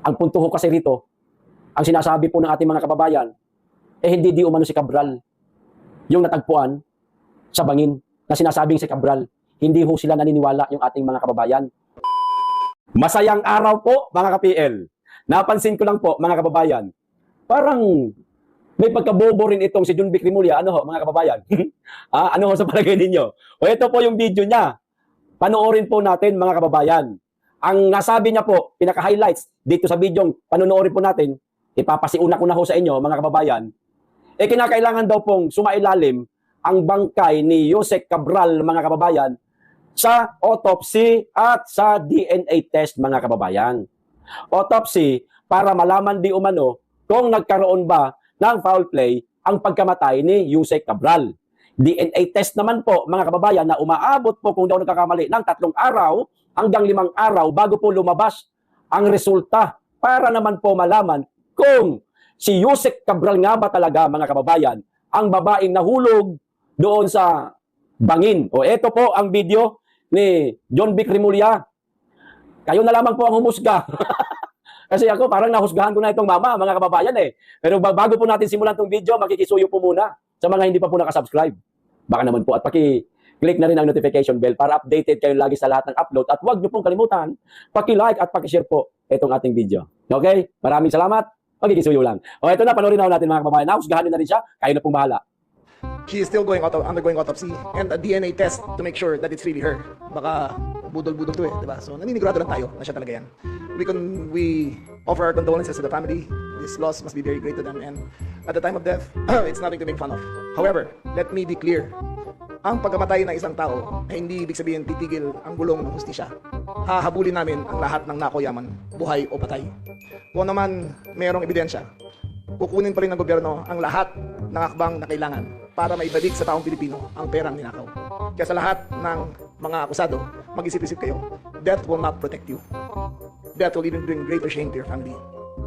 Ang punto ko kasi rito, ang sinasabi po ng ating mga kababayan, hindi di umano si Cabral yung natagpuan sa bangin na sinasabing si Cabral. Hindi ho sila naniniwala yung ating mga kababayan. Masayang araw po, mga ka-PL. Napansin ko lang po, mga kababayan, parang may pagkabobo rin itong si John Vic Rimulya. Ano ho, mga kababayan? Ano ho sa palagay ninyo? O ito po yung video niya. Panoorin po natin, mga kababayan. Ang nasabi niya po, pinaka-highlights dito sa video, panonoorin po natin, ipapasiuna ko na ho sa inyo, mga kababayan, kinakailangan daw pong sumailalim ang bangkay ni Yusek Cabral, mga kababayan, sa autopsy at sa DNA test, mga kababayan. Autopsy para malaman di umano kung nagkaroon ba ng foul play ang pagkamatay ni Yusek Cabral. DNA test naman po, mga kababayan, na umaabot po kung daw nagkakamali ng 3 araw hanggang 5 araw bago po lumabas ang resulta para naman po malaman kung si Yusek Cabral nga ba talaga, mga kababayan, ang babaeng nahulog doon sa bangin. O eto po ang video ni John Vic Rimulya. Kayo na lamang po ang humusga. Kasi ako parang nahusgahan ko na itong mama, mga kababayan eh. Pero bago po natin simulan itong video, makikisuyo po muna sa mga hindi pa po nakasubscribe. Baka naman po at paki-click na rin ang notification bell para updated kayo lagi sa lahat ng upload. At huwag niyo pong kalimutan, paki-like at paki-share po itong ating video. Okay? Maraming salamat. Magkikisuyo lang. O ito na, panoorin na natin, mga kababayan. Nahusgahan na rin siya. Kayo na pong bahala. She is still undergoing autopsy and a DNA test to make sure that it's really her. Baka budol-budol to eh, di ba? So naninigurado lang tayo na siya talaga yan. We offer our condolences to the family. This loss must be very great to them, and at the time of death, it's nothing to make fun of. However, let me be clear. Ang pagkamatay ng isang tao ay hindi ibig sabihin titigil ang gulong ng hustisya. Hahabulin namin ang lahat ng nakoyaman, buhay o patay. Kung naman mayroong ebidensya, kukunin pa rin ng gobyerno ang lahat ng akbang na kailangan para maibalik sa taong Pilipino ang perang ninakaw. Kaya sa lahat ng mga akusado, mag-isip-isip kayo. Death will not protect you. Death will even bring greater shame to your family.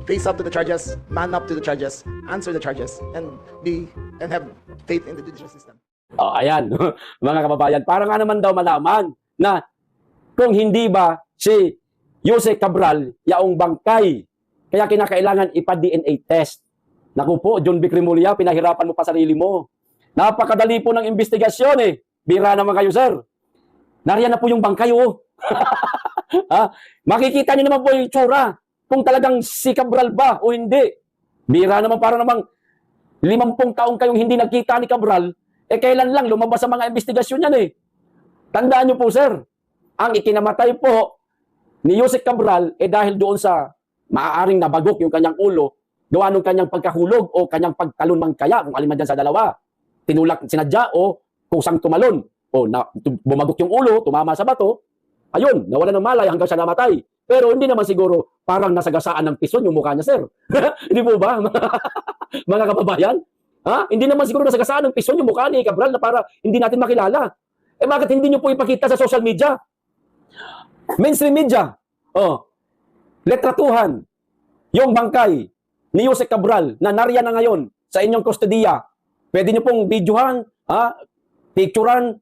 Face up to the charges, man up to the charges, answer the charges, and have faith in the judicial system. Oh, ayan, mga kababayan, para nga naman daw malaman na kung hindi ba si Yusek Cabral yaong bangkay, kaya kinakailangan ipa-DNA test. Naku po, John Vic Rimulya, pinahirapan mo pa sarili mo. Napakadali po ng investigasyon eh. Bira naman kayo, sir. Nariyan na po yung bangkay, oh. Makikita niyo naman po yung itsura kung talagang si Cabral ba o hindi. Bira naman, para namang 50 taong kayong hindi nagkita ni Cabral, kailan lang lumabas sa mga investigasyon yan eh. Tandaan niyo po, sir, ang ikinamatay po ni Yusek Cabral dahil doon sa maaaring nabagok yung kanyang ulo, gawa ng kanyang pagkahulog o kanyang pagtalon man kaya, kung alin man dyan sa dalawa. Tinulak, sinadya o kusang tumalon o bumagok yung ulo, tumama sa bato, ayun, nawala ng malay hanggang siya namatay. Pero hindi naman siguro parang nasagasaan ng pison yung mukha niya, sir. Hindi po ba, mga kababayan? Hindi naman siguro nasagasaan ng pison yung mukha ni Cabral na para hindi natin makilala. Bakit hindi nyo po ipakita sa social media? Mainstream media. Letratuhan yung bangkay ni Yusek Cabral na nariyan na ngayon sa inyong kustodiya. Pwede nyo pong videohan, picturean,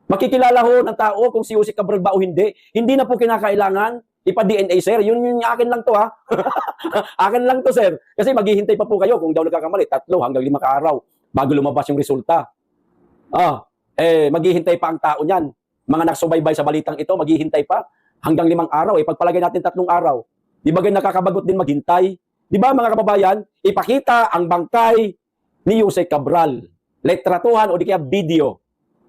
makikilala ho ng tao kung si Yusek Cabral ba o hindi. Hindi na po kinakailangan ipa-DNA, sir. Yun akin lang to, ha. Akin lang to, sir. Kasi maghihintay pa po kayo kung daw nagkakamali, 3 hanggang 5 araw bago lumabas yung resulta. Maghihintay pa ang tao niyan. Mga nagsubaybay sa balitang ito, maghihintay pa hanggang 5 araw. Pagpalagay natin 3 araw. Di ba ganyan nakakabagot din maghintay? Di ba, mga kababayan, ipakita ang bangkay ni Yusek Cabral. Letratuhan o di kaya video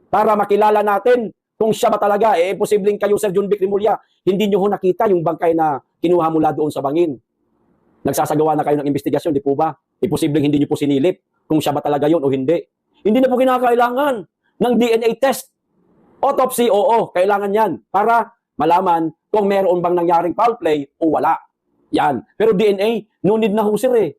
para makilala natin kung siya ba talaga. Posibleng kayo, Sir John Vic Rimulya, hindi nyo ho nakita yung bangkay na kinuha mula doon sa bangin. Nagsasagawa na kayo ng investigasyon, di po ba? Posibleng hindi nyo po sinilip kung siya ba talaga yun o hindi. Hindi na po kinakailangan ng DNA test. Autopsy, oo, kailangan yan para malaman kung meron bang nangyaring foul play o wala. Yan. Pero DNA, no need na ho, sir eh.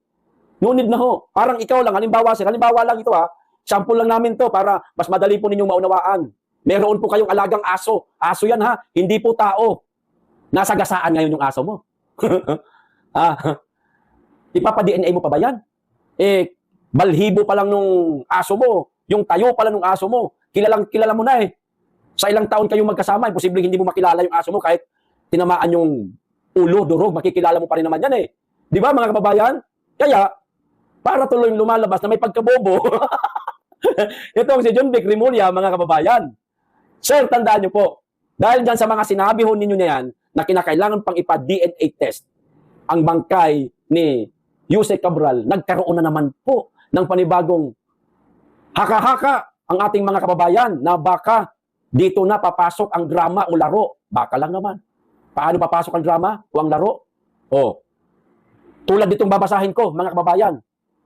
No need na ho. Parang ikaw lang, halimbawa sir, halimbawa lang ito ha. Sample lang namin to para mas madali po ninyong maunawaan. Meron po kayong alagang aso. Aso yan ha, hindi po tao. Nasagasaan ngayon yung aso mo. Ipapa-DNA mo pa ba yan? Balhibo pa lang nung aso mo. Yung tayo pa lang nung aso mo. Kilala mo na eh. Sa ilang taon kayong magkasama, posibleng hindi mo makilala yung aso mo kahit tinamaan yung ulo, durog, makikilala mo pa rin naman yan eh. Di ba mga kababayan? Kaya, para tuloy lumalabas na may pagkabobo, itong si John Vic Rimulya, mga kababayan. Sir, tandaan nyo po, dahil dyan sa mga sinabi ho ninyo na yan, na kinakailangan pang ipa-DNA test ang bangkay ni Yusek Cabral, nagkaroon na naman po ng panibagong haka-haka ang ating mga kababayan na baka dito na papasok ang drama o laro. Baka lang naman. Paano papasok ang drama o ang laro? Tulad ditong babasahin ko, mga kababayan.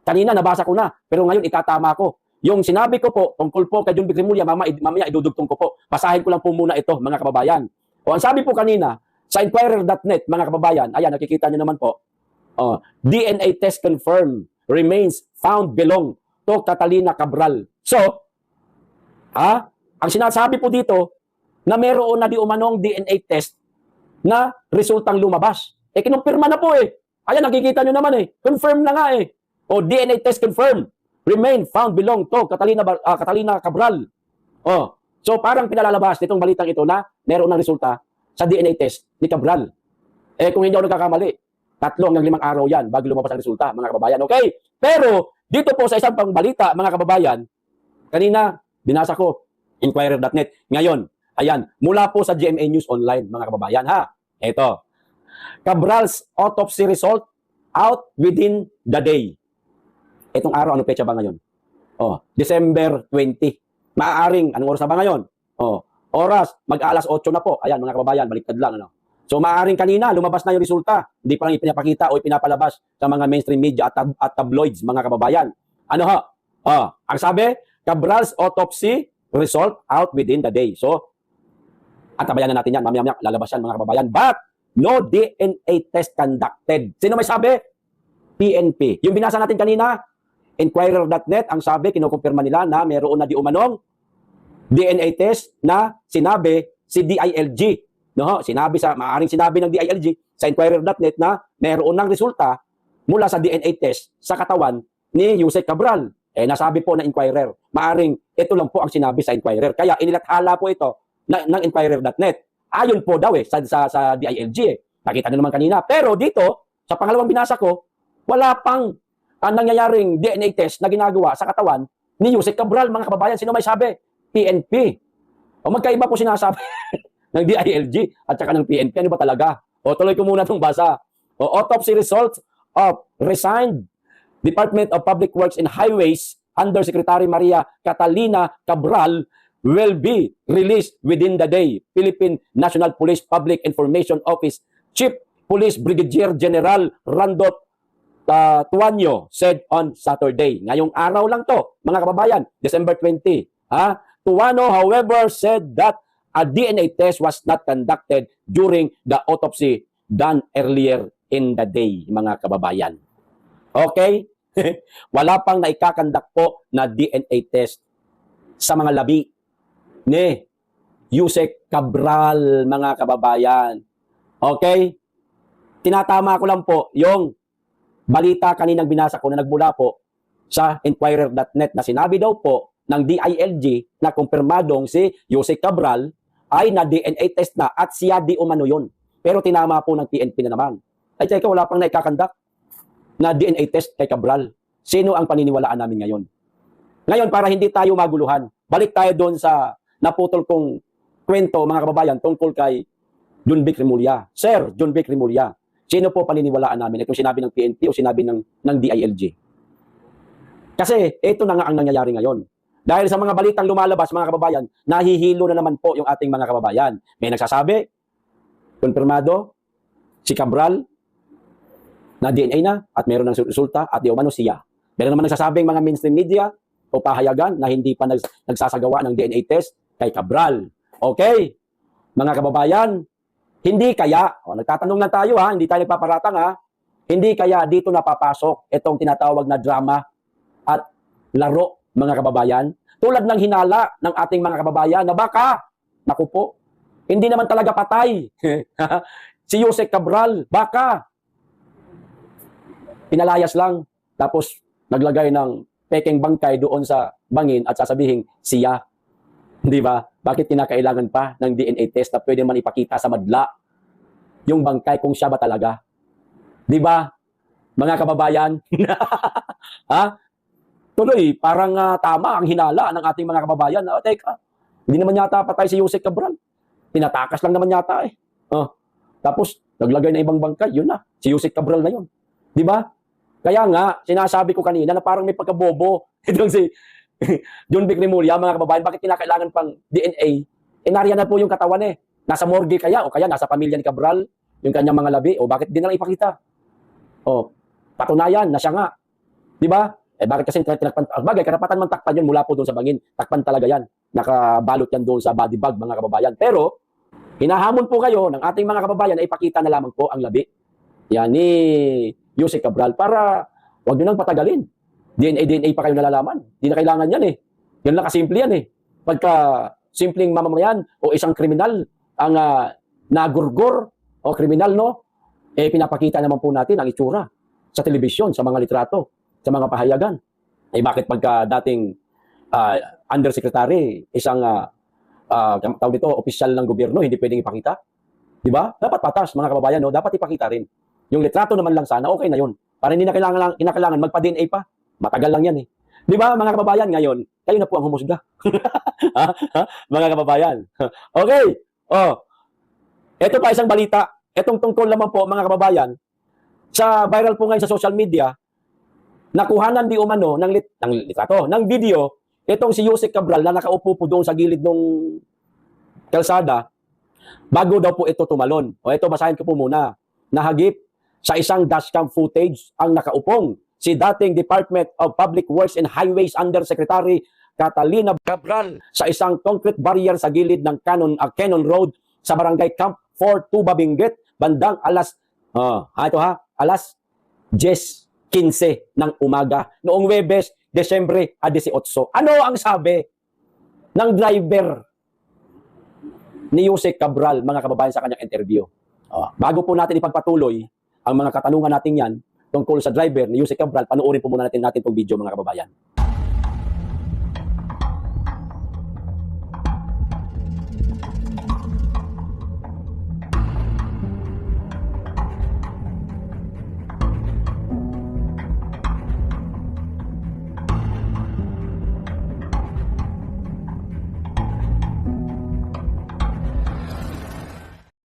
Kanina nabasa ko na, pero ngayon itatama ko. Yung sinabi ko po, tungkol po kay John Vic Rimulya, mamaya idudugtong ko po. Basahin ko lang po muna ito, mga kababayan. Ang sabi po kanina, sa Inquirer.net, mga kababayan, ayan, nakikita nyo naman po, DNA test confirmed, remains found belong to Catalina Cabral. So, ang sinasabi po dito, na meron na di umanong DNA test na resultang lumabas. Kinumpirma na po Ayan, nakikita nyo naman confirm na nga DNA test confirmed, remain found belong to Catalina Cabral. So parang pinalalabas nitong balitang ito na meron ng resulta sa DNA test ni Cabral. Kung hindi ako nagkakamali, 3 hanggang 5 araw yan bago lumabas ang resulta, mga kababayan. Okay? Pero dito po sa isang pang balita, mga kababayan, kanina binasa ko, Inquirer.net. Ngayon, ayan, mula po sa GMA News Online, mga kababayan, Ito. Cabral's autopsy result out within the day. Itong araw, ano petsa ba ngayon? December 20. Maaaring, anong oras na ba ngayon? Oras, mag-alas 8 na po. Ayan, mga kababayan, baliktad lang. So, maaaring kanina, lumabas na yung resulta. Hindi pa lang ipinapakita o ipinapalabas sa mga mainstream media at tabloids, mga kababayan. Ang sabi, Cabral's autopsy result out within the day. So, at tabayan na natin yan. Mamaya lalabas yan, mga kababayan. But, no DNA test conducted. Sino may sabi? PNP. Yung binasa natin kanina, Inquirer.net, ang sabi, kinukumpirma nila na meron na di umanong DNA test na sinabi si DILG. Maaaring sinabi ng DILG sa Inquirer.net na meron ng resulta mula sa DNA test sa katawan ni Yusek Cabral. Nasabi po ng Inquirer. Maaring ito lang po ang sinabi sa Inquirer. Kaya inilathala po ito ng Inquirer.net. Ayon po daw sa DILG. Nakita nyo naman kanina. Pero dito, sa pangalawang binasa ko, wala pang nangyayaring DNA test na ginagawa sa katawan ni Yusek Cabral, mga kababayan. Sino may sabi? PNP. Magkaiba po sinasabi ng DILG at saka ng PNP. Ano ba talaga? Tuloy ko muna itong basa. Autopsy results of resigned Department of Public Works and Highways Undersecretary Maria Catalina Cabral will be released within the day. Philippine National Police Public Information Office Chief Police Brigadier General Randolph Tuanyo said on Saturday. Ngayong araw lang to, mga kababayan, December 20. Tuano, however, said that a DNA test was not conducted during the autopsy done earlier in the day, mga kababayan. Okay? Wala pang naikakandak po na DNA test sa mga labi ni Yusek Cabral, mga kababayan. Okay? Tinatama ko lang po yung balita kaninang binasa ko na nagmula po sa Inquirer.net na sinabi daw po ng DILG na kumpirmadong si Yusek Cabral ay na DNA test na at siya di umano yun. Pero tinama po ng PNP na naman. Ay, teka, wala pang naikakandak na DNA test kay Cabral. Sino ang paniniwalaan namin ngayon? Ngayon, para hindi tayo maguluhan, balik tayo doon sa naputol kong kwento, mga kababayan, tungkol kay John Vic Rimulya. Sir, John Vic Rimulya, sino po paniniwalaan namin? Itong sinabi ng PNP o sinabi ng DILG? Kasi ito na nga ang nangyayari ngayon. Dahil sa mga balitang lumalabas, mga kababayan, nahihilo na naman po yung ating mga kababayan. May nagsasabi, konfirmado, si Cabral, na DNA na at meron ng resulta at di umano siya. Meron naman nagsasabing mga mainstream media o pahayagan na hindi pa nagsasagawa ng DNA test kay Cabral. Okay? Mga kababayan, hindi kaya, nagtatanong lang tayo hindi tayo nagpaparatang hindi kaya dito napapasok itong tinatawag na drama at laro, mga kababayan, tulad ng hinala ng ating mga kababayan na baka, naku po, hindi naman talaga patay si Yusek Cabral, baka pinalayas lang, tapos naglagay ng peking bangkay doon sa bangin at sasabihin siya. Di ba? Bakit kinakailangan pa ng DNA test na pwede man ipakita sa madla yung bangkay kung siya ba talaga? Di ba? mga kababayan. Ha? Tuloy, parang tama ang hinala ng ating mga kababayan. Teka, hindi naman yata patay si Yusek Cabral. Tinatakas lang naman yata eh. Tapos, naglagay na ibang bangkay. Yun na, si Yusek Cabral na yun. Di ba? Kaya nga, sinasabi ko kanina na parang may pagkabobo. Itong si John Vic Remulla, mga kababayan, bakit kinakailangan pang DNA? Nariyan na po yung katawan eh. Nasa morgue kaya, o kaya nasa pamilya ni Cabral, yung kanyang mga labi, o bakit di na lang ipakita? Patunayan na siya nga. Di ba? Bakit kasi tinakpan? Bagay, karapatan man takpan yun mula po doon sa bangin. Takpan talaga yan. Nakabalot yan doon sa body bag, mga kababayan. Pero, hinahamon po kayo ng ating mga kababayan na ipakita na lamang po ang labi. Yan ni Yusek Cabral para wag nyo nang patagalin. DNA pa kayo nalalaman. Hindi na kailangan yan eh. Yan lang kasimple yan eh. Pagka simpleng mamamayan o isang kriminal ang nagurgur o kriminal, no? Pinapakita naman po natin ang itsura sa telebisyon, sa mga litrato, sa mga pahayagan. Bakit pagka dating undersecretary, isang tawag nito, opisyal ng gobyerno, hindi pwedeng ipakita? Di ba? Dapat patas, mga kababayan, no? Dapat ipakita rin. Yung litrato naman lang sana, okay na yun. Para hindi na kinakailangan magpa-DNA pa. Matagal lang yan eh. Di ba, mga kababayan, ngayon, kayo na po ang humusga. Mga kababayan. Okay. Ito pa isang balita. Itong tungkol naman po, mga kababayan, sa viral po ngayon sa social media, nakuhanan di umano ng litrato, ng video, itong si Yusek Cabral na nakaupo po doon sa gilid ng kalsada, bago daw po ito tumalon. Ito, basahin ko po muna. Nahagip sa isang dashcam footage ang nakaupong si dating Department of Public Works and Highways Undersecretary Catalina Cabral sa isang concrete barrier sa gilid ng Cannon Road sa barangay Camp 4 Tuba Benguet bandang alas 10:15 ng umaga noong Huwebes, Desyembre 18. Ano ang sabi ng driver ni Yusek Cabral, mga kababayan, sa kanyang interview? Bago po natin ipagpatuloy ang mga katanungan natin yan tungkol sa driver ni Yusek Cabral, panoorin po muna natin itong video, mga kababayan.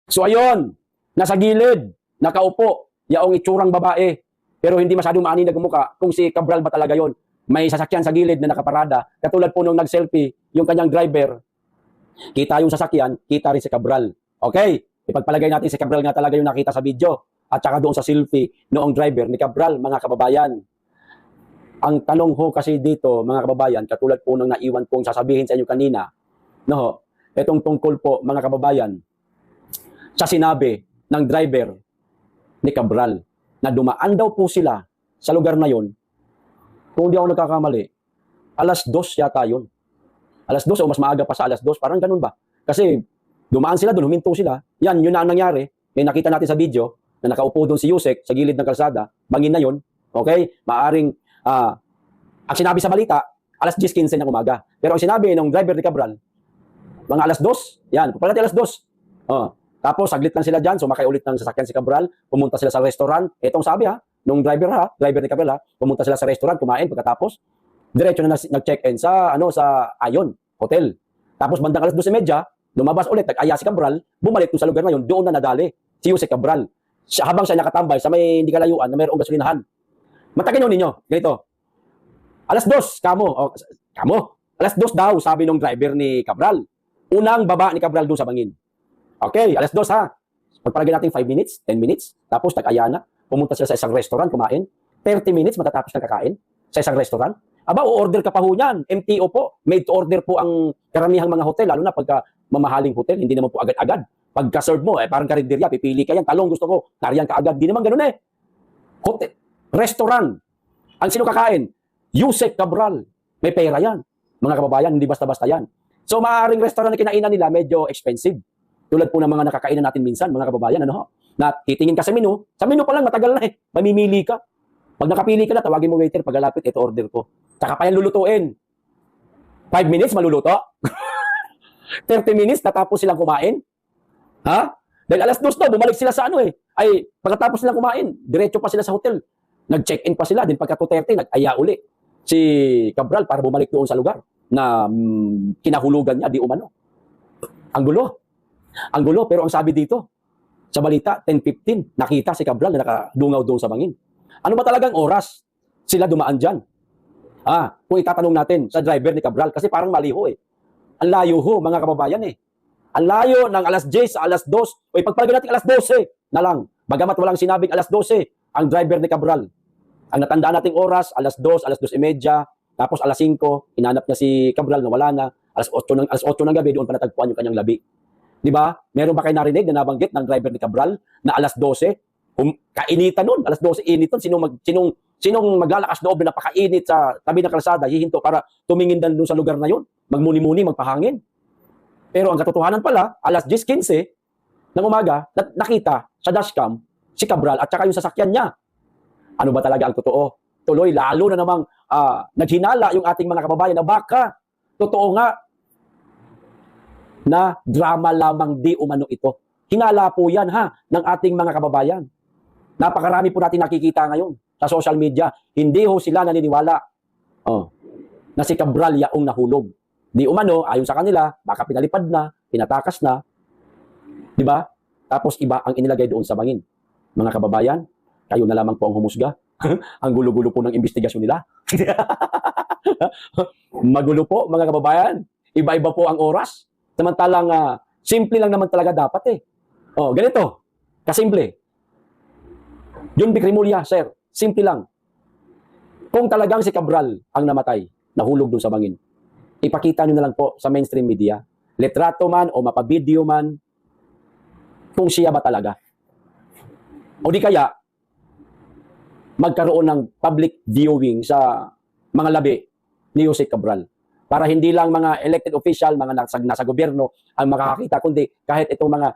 So ayun, nasa gilid, nakaupo, yaong itsurang babae, pero hindi masyadong maaninag ang mukha kung si Cabral ba talaga yon. May sasakyan sa gilid na nakaparada, katulad po nung nag-selfie yung kanyang driver, kita yung sasakyan, kita rin si Cabral. Okay, ipagpalagay natin si Cabral nga talaga yung nakita sa video, at saka doon sa selfie noong driver ni Cabral, mga kababayan. Ang tanong ho kasi dito, mga kababayan, katulad po nung naiwan pong sasabihin sa inyo kanina, no, itong tungkol po, mga kababayan, sa sinabi ng driver ni Cabral na dumaan daw po sila sa lugar na yon, kung hindi ako nagkakamali, alas 2 yata yun. Alas 2 o mas maaga pa sa alas 2, parang ganun ba? Kasi dumaan sila doon, huminto sila. Yan, yun na ang nangyari. May nakita natin sa video na nakaupo doon si Yusek sa gilid ng kalsada, bangin na yun. Okay? Maaring, ang sinabi sa balita, alas 10:15 ng umaga. Pero ang sinabi ng driver ni Cabral, mga alas 2, yan, papalati alas 2. Tapos, saglit lang sila dyan, sumakay ulit ng sasakyan si Cabral, pumunta sila sa restaurant. Itong sabi nung driver ni Cabral pumunta sila sa restaurant, kumain, pagkatapos, diretso na nag-check-in sa Ayon Hotel. Tapos, bandang alas 12:30, lumabas ulit, nag-aya si Cabral, bumalik sa lugar na yun, doon na nadali si Yusek Cabral. Habang siya nakatambay sa may hindi kalayuan na mayroong gasolinahan. Matakin nyo ninyo, ganito. Alas 2, alas 2 daw, sabi nung driver ni Cabral. Unang baba ni Cabral doon sa bangin. Okay, alas 2 Pagpalagay natin 5 minutes, 10 minutes, tapos nag-aya na, pumunta sila sa isang restaurant, kumain. 30 minutes matatapos na kakain sa isang restaurant. Aba, o-order ka pa ho niyan. MTO po, made to order po ang karamihang mga hotel, lalo na pagka mamahaling hotel, hindi naman po agad-agad. Pagka-serve mo, parang karinderya, pipili ka yan, talong gusto ko, nariyan ka agad. Hindi naman ganun eh. Hotel, restaurant. Ang sino kakain? Yusek Cabral. May pera yan. Mga kababayan, hindi basta-basta yan. So, maaaring restaurant na kinainan nila, medyo expensive. Tulad po ng mga nakakainan natin minsan, mga kababayan, na titingin ka sa menu pa lang matagal na eh, mamimili ka. Pag nakapili ka na, tawagin mo waiter, paglalapit, ito order ko. Tsaka pa yan lulutuin. 5 minutes, maluluto. 30 minutes, natapos silang kumain. Dahil alas 2 bumalik sila sa Ay, pagkatapos silang kumain, diretso pa sila sa hotel. nag-check-in pa sila din pagka Duterte, nag-aya uli si Cabral para bumalik doon sa lugar na kinahulugan niya, di umano. Ang gulo. Ang gulo, pero ang sabi dito, sa balita, 10:15, nakita si Cabral na nakadungaw doon sa bangin. Ano ba talagang oras sila dumaan dyan? Kung itatanong natin sa driver ni Cabral, kasi parang maliho eh. Ang layo ho, mga kababayan eh. Ang layo ng alas 10 sa alas 2, o ipagpalagay natin alas 12 na lang. Bagamat walang sinabing alas 12, ang driver ni Cabral. Ang natandaan nating oras, alas 2, alas 2:30, tapos alas 5, hinanap niya si Cabral na wala na. Alas 8 ng gabi, doon pa natagpuan yung kanyang labi. Di ba? Meron ba kayo narinig na nabanggit ng driver ni Cabral na alas 12? Kainitan nun, alas 12, init nun. Sinong maglalakas loob na napakainit sa tabi ng kalsada, hihinto para tumingin doon sa lugar na yun, magmuni-muni, magpahangin. Pero ang katotohanan pala, alas 10:15 ng umaga, nakita sa dashcam si Cabral at saka yung sasakyan niya. Ano ba talaga ang totoo? Tuloy, lalo na namang naghinala yung ating mga kababayan na baka totoo nga na drama lamang di umano ito. Hinala po yan ng ating mga kababayan. Napakarami po natin nakikita ngayon sa social media. Hindi ho sila naniniwala na si Cabral yaong nahulog. Di umano, ayon sa kanila, baka pinalipad na, pinatakas na. Di ba? Tapos iba ang inilagay doon sa bangin. Mga kababayan, kayo na lamang po ang humusga. Ang gulo-gulo po ng investigasyon nila. Magulo po, mga kababayan. Iba-iba po ang oras. Samantalang, simple lang naman talaga dapat eh. Ganito. Kasimple. John Vic Rimulya, sir. Simple lang. Kung talagang si Cabral ang namatay, nahulog doon sa bangin, ipakita nyo na lang po sa mainstream media, litrato man o mapabideo man, kung siya ba talaga. O di kaya, magkaroon ng public viewing sa mga labi ni Jose Cabral. Para hindi lang mga elected official, mga nasa gobyerno ang makakakita, kundi kahit itong mga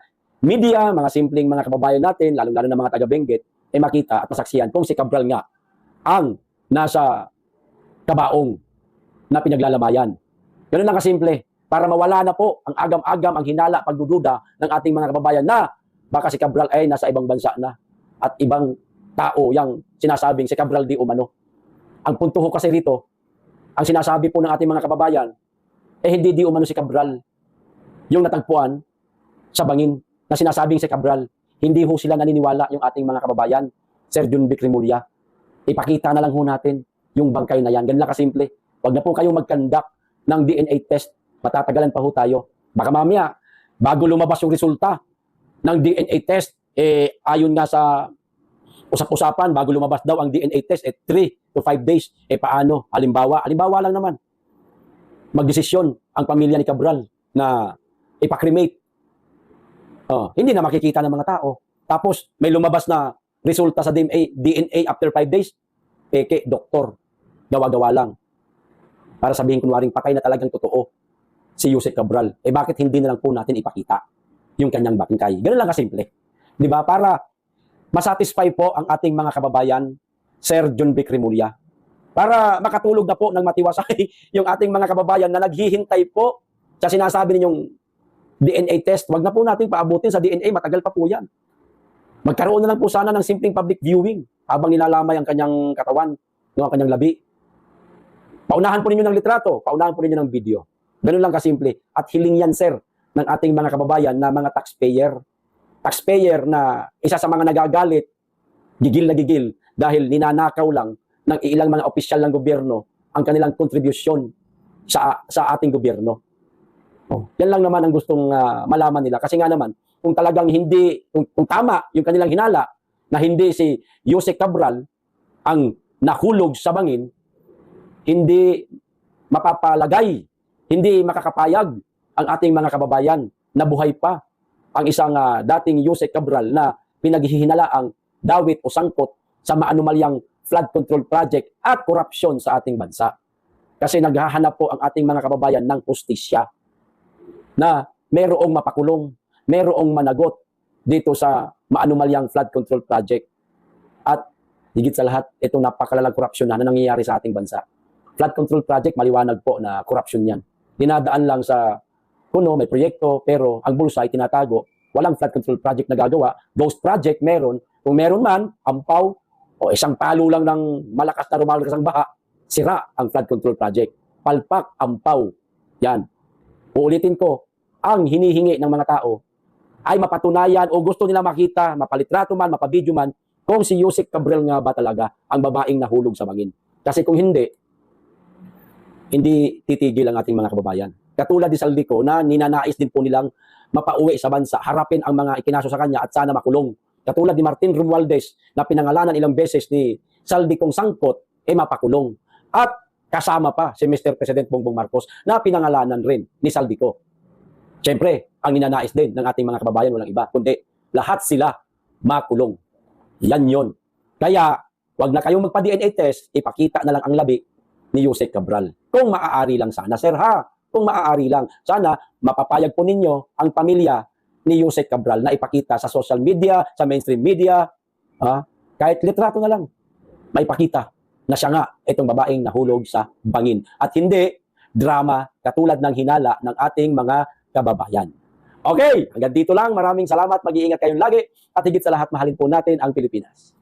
media, mga simpleng mga kababayan natin, lalong-lalo na mga taga-Benguet, ay makita at masaksiyan kung si Cabral nga ang nasa kabaong na pinaglalabayan. Ganun lang kasimple. Para mawala na po ang agam-agam, ang hinala, pagdududa ng ating mga kababayan na baka si Cabral ay nasa ibang bansa na at ibang tao yung sinasabing si Cabral di umano. Ang punto ko kasi rito, ang sinasabi po ng ating mga kababayan, hindi di umano si Cabral yung natagpuan sa bangin na sinasabing si Cabral. Hindi ho sila naniniwala yung ating mga kababayan, Sir John Vic Rimulya. Ipakita na lang ho natin yung bangkay na yan. Ganun lang kasimple. Huwag na po kayong mag-conduct ng DNA test. Matatagalan pa ho tayo. Baka mamaya, bago lumabas yung resulta ng DNA test, ayon nga sa usap-usapan, bago lumabas daw ang DNA test, 3 to 5 days. Paano? Halimbawa lang naman, magdesisyon ang pamilya ni Cabral na ipakremate. Hindi na makikita ng mga tao. Tapos, may lumabas na resulta sa DNA after 5 days. Peke, doktor. Gawa-gawa lang. Para sabihin kunwaring patay na talagang totoo si Jose Cabral. Bakit hindi na lang po natin ipakita yung kanyang bangkay? Ganun lang kasimple. Di ba? Para masatisfy po ang ating mga kababayan, Sir John Vic Rimulya. Para makatulog na po ng matiwasay yung ating mga kababayan na naghihintay po sa sinasabi ninyong DNA test. Wag na po natin paabutin sa DNA, matagal pa po yan. Magkaroon na lang po sana ng simpleng public viewing habang nilalamay ang kanyang katawan, ang kanyang labi. Paunahan po ninyo ng litrato, paunahan po ninyo ng video. Ganun lang kasimple. At hiling yan, sir, ng ating mga kababayan na mga taxpayer. Taxpayer na isa sa mga nagagalit, gigil na gigil, dahil ninanakaw lang ng ilang mga opisyal ng gobyerno ang kanilang kontribusyon sa ating gobyerno. Yan lang naman ang gustong malaman nila. Kasi nga naman, kung talagang hindi, kung tama yung kanilang hinala, na hindi si Jose Cabral ang nahulog sa bangin, hindi mapapalagay, hindi makakapayag ang ating mga kababayan na buhay pa ang isang dating Jose Cabral na pinaghihinalaang dawit o sangkot sa maanumalyang flood control project at korupsyon sa ating bansa. Kasi naghahanap po ang ating mga kababayan ng hustisya na merong mapakulong, merong managot dito sa maanumalyang flood control project. At higit sa lahat, itong napakalalang korupsyon na nangyayari sa ating bansa. Flood control project, maliwanag po na korupsyon yan. Dinadaan lang sa kuno, may proyekto, pero ang bulsa ay tinatago. Walang flood control project na gagawa. Ghost project meron. Kung meron man, ampaw o O isang palo lang ng malakas na rumalakas ang baha, sira ang flood control project. Palpak, ampaw. Yan. Uulitin ko, ang hinihingi ng mga tao ay mapatunayan o gusto nila makita, mapalitrato man, mapabidyo man, kung si Yusek Cabral nga ba talaga ang babaeng nahulog sa bangin. Kasi kung hindi titigil ang ating mga kababayan. Katulad ni Saldico na ninanais din po nilang mapauwi sa bansa, harapin ang mga ikinaso sa kanya at sana makulong. Katulad ni Martin Romualdez na pinangalanan ilang beses ni Saldicong sangkot, mapakulong. At kasama pa si Mr. President Bongbong Marcos na pinangalanan rin ni Saldico. Siyempre, ang ninanais din ng ating mga kababayan walang iba, kundi lahat sila makulong. Yan yon. Kaya, wag na kayong magpa-DNA test, ipakita na lang ang labi ni Yusek Cabral. Kung maaari lang sana, sir ha, kung maaari lang. Sana, mapapayag po ninyo ang pamilya ni Yusek Cabral na ipakita sa social media, sa mainstream media, kahit litrato na lang, maipakita na siya nga itong babaeng nahulog sa bangin. At hindi drama katulad ng hinala ng ating mga kababayan. Okay, hanggang dito lang. Maraming salamat. Mag-iingat kayong lagi. At higit sa lahat, mahalin po natin ang Pilipinas.